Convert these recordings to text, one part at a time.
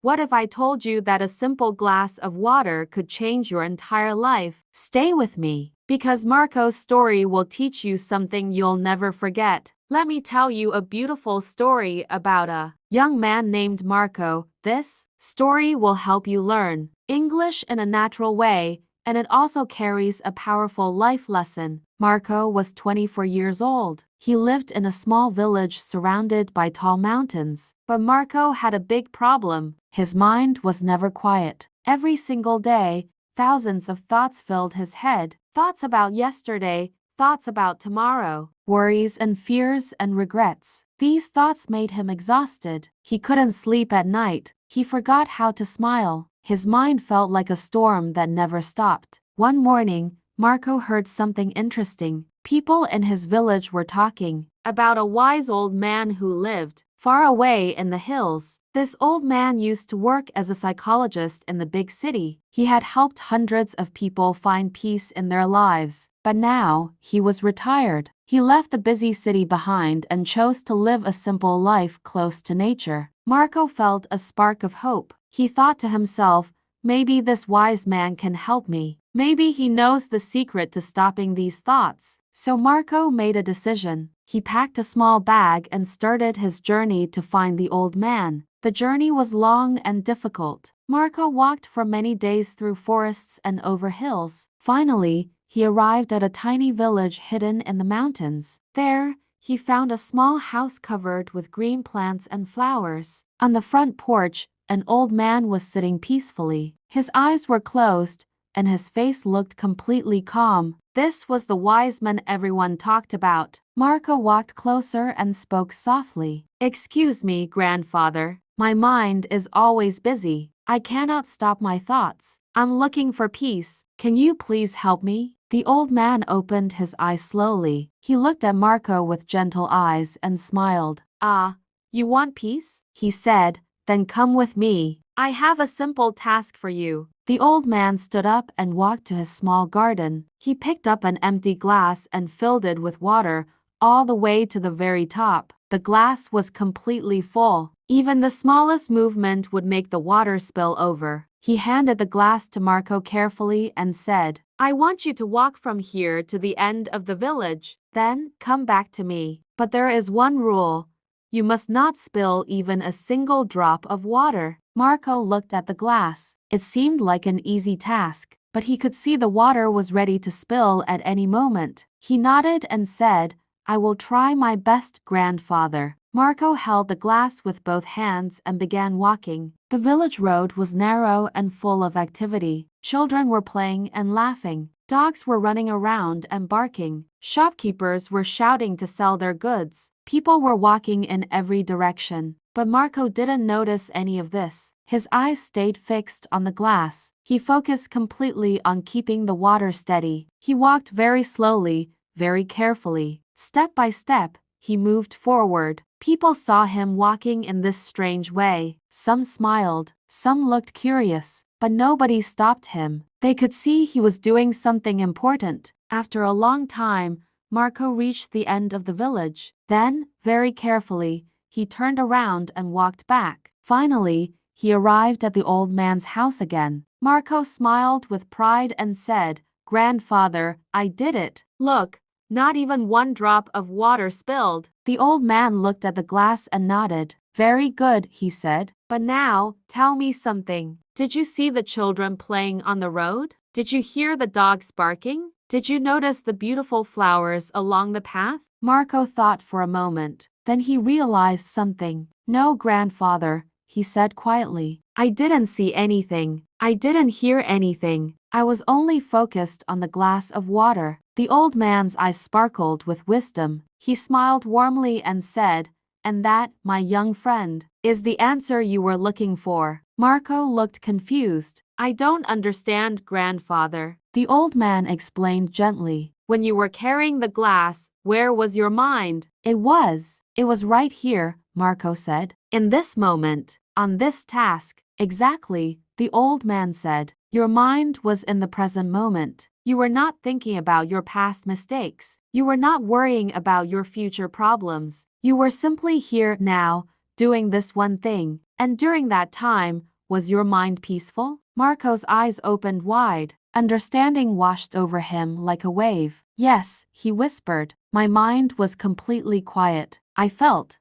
What if I told you that a simple glass of water could change your entire life? Stay with me, because Marco's story will teach you something you'll never forget. Let me tell you a beautiful story about a young man named Marco. This story will help you learn English in a natural way, and it also carries a powerful life lesson. Marco was 24 years old. He lived in a small village surrounded by tall mountains. But Marco had a big problem. His mind was never quiet. Every single day, thousands of thoughts filled his head. Thoughts about yesterday, thoughts about tomorrow, worries and fears and regrets. These thoughts made him exhausted. He couldn't sleep at night. He forgot how to smile. His mind felt like a storm that never stopped. One morning, Marco heard something interesting. People in his village were talking about a wise old man who lived far away in the hills. This old man used to work as a psychologist in the big city. He had helped hundreds of people find peace in their lives. But now, he was retired. He left the busy city behind and chose to live a simple life close to nature. Marco felt a spark of hope. He thought to himself, maybe this wise man can help me. Maybe he knows the secret to stopping these thoughts. So Marco made a decision. He packed a small bag and started his journey to find the old man. The journey was long and difficult. Marco walked for many days through forests and over hills. Finally, he arrived at a tiny village hidden in the mountains. There, he found a small house covered with green plants and flowers. On the front porch, an old man was sitting peacefully. His eyes were closed, and his face looked completely calm. This was the wise man everyone talked about. Marco walked closer and spoke softly. "Excuse me, grandfather. My mind is always busy. I cannot stop my thoughts. I'm looking for peace. Can you please help me?" The old man opened his eyes slowly. He looked at Marco with gentle eyes and smiled. "Ah, you want peace?" he said. "Then come with me. I have a simple task for you." The old man stood up and walked to his small garden. He picked up an empty glass and filled it with water all the way to the very top. The glass was completely full. Even the smallest movement would make the water spill over. He handed the glass to Marco carefully and said, "I want you to walk from here to the end of the village. Then come back to me. But there is one rule. You must not spill even a single drop of water." Marco looked at the glass. It seemed like an easy task, but he could see the water was ready to spill at any moment. He nodded and said, "I will try my best, grandfather." Marco held the glass with both hands and began walking. The village road was narrow and full of activity. Children were playing and laughing. Dogs were running around and barking. Shopkeepers were shouting to sell their goods. People were walking in every direction. But Marco didn't notice any of this. His eyes stayed fixed on the glass. He focused completely on keeping the water steady. He walked very slowly, very carefully. Step by step, he moved forward. People saw him walking in this strange way. Some smiled, some looked curious, but nobody stopped him. They could see he was doing something important. After a long time, Marco reached the end of the village. Then, very carefully, he turned around and walked back. Finally, he arrived at the old man's house again. Marco smiled with pride and said, "Grandfather, I did it. Look, not even one drop of water spilled." The old man looked at the glass and nodded. "Very good," he said. "But now, tell me something. Did you see the children playing on the road? Did you hear the dogs barking? Did you notice the beautiful flowers along the path?" Marco thought for a moment. Then he realized something. "No, grandfather," he said quietly. "I didn't see anything. I didn't hear anything. I was only focused on the glass of water." The old man's eyes sparkled with wisdom. He smiled warmly and said, "And that, my young friend, is the answer you were looking for." Marco looked confused. "I don't understand, grandfather." The old man explained gently. "When you were carrying the glass, where was your mind?" It was right here," Marco said. "In this moment, on this task." "Exactly," the old man said. "Your mind was in the present moment. You were not thinking about your past mistakes. You were not worrying about your future problems. You were simply here now, doing this one thing. And during that time, Was your mind peaceful? Marco's eyes opened wide. Understanding washed over him like a wave. Yes, he whispered. My mind was completely quiet. I felt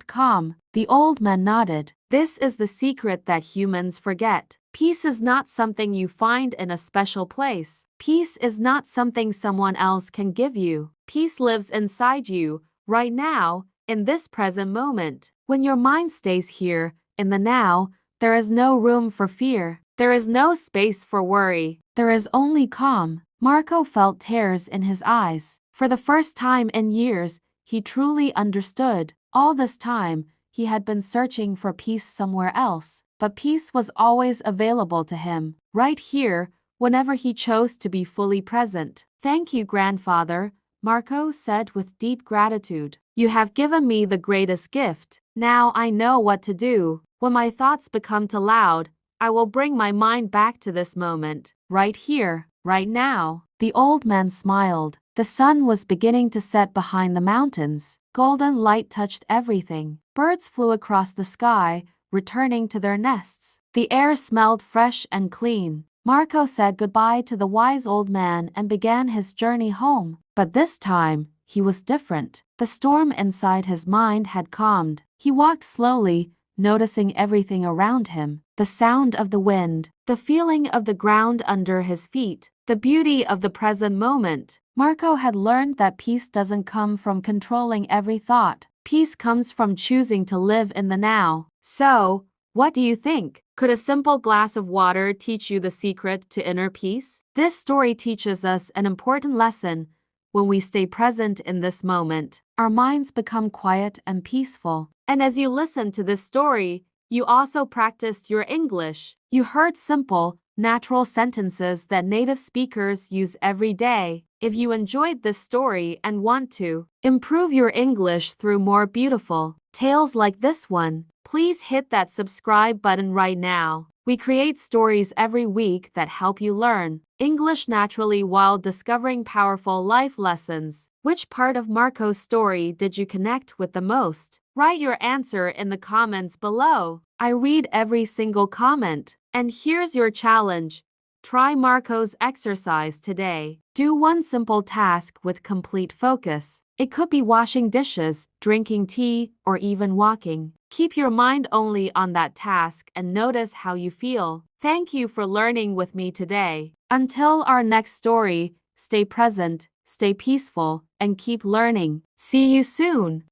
calm. The old man nodded. This is the secret that humans forget. Peace is not something you find in a special place. Peace is not something someone else can give you. Peace lives inside you, right now, in this present moment. When your mind stays here, in the now, there is no room for fear. There is no space for worry. There is only calm. Marco felt tears in his eyes. For the first time in years, he truly understood. All this time, he had been searching for peace somewhere else, but peace was always available to him, right here, whenever he chose to be fully present. Thank you, grandfather, Marco said with deep gratitude. You have given me the greatest gift. Now I know what to do. When my thoughts become too loud, I will bring my mind back to this moment, right here, right now. The old man smiled. The sun was beginning to set behind the mountains. Golden light touched everything. Birds flew across the sky, returning to their nests. The air smelled fresh and clean. Marco said goodbye to the wise old man and began his journey home. But this time, he was different. The storm inside his mind had calmed. He walked slowly, noticing everything around him. The sound of the wind, the feeling of the ground under his feet, the beauty of the present moment. Marco had learned that peace doesn't come from controlling every thought. Peace comes from choosing to live in the now. So, what do you think? Could a simple glass of water teach you the secret to inner peace? This story teaches us an important lesson. When we stay present in this moment, our minds become quiet and peaceful. And as you listen to this story, you also practiced your English. You heard simple, natural sentences that native speakers use every day. If you enjoyed this story and want to improve your English through more beautiful tales like this one, please hit that subscribe button right now. We create stories every week that help you learn English naturally while discovering powerful life lessons. Which part of Marco's story did you connect with the most? Write your answer in the comments below. I read every single comment. And here's your challenge. Try Marco's exercise today. Do one simple task with complete focus. It could be washing dishes, drinking tea, or even walking. Keep your mind only on that task and notice how you feel. Thank you for learning with me today. Until our next story, stay present, stay peaceful, and keep learning. See you soon.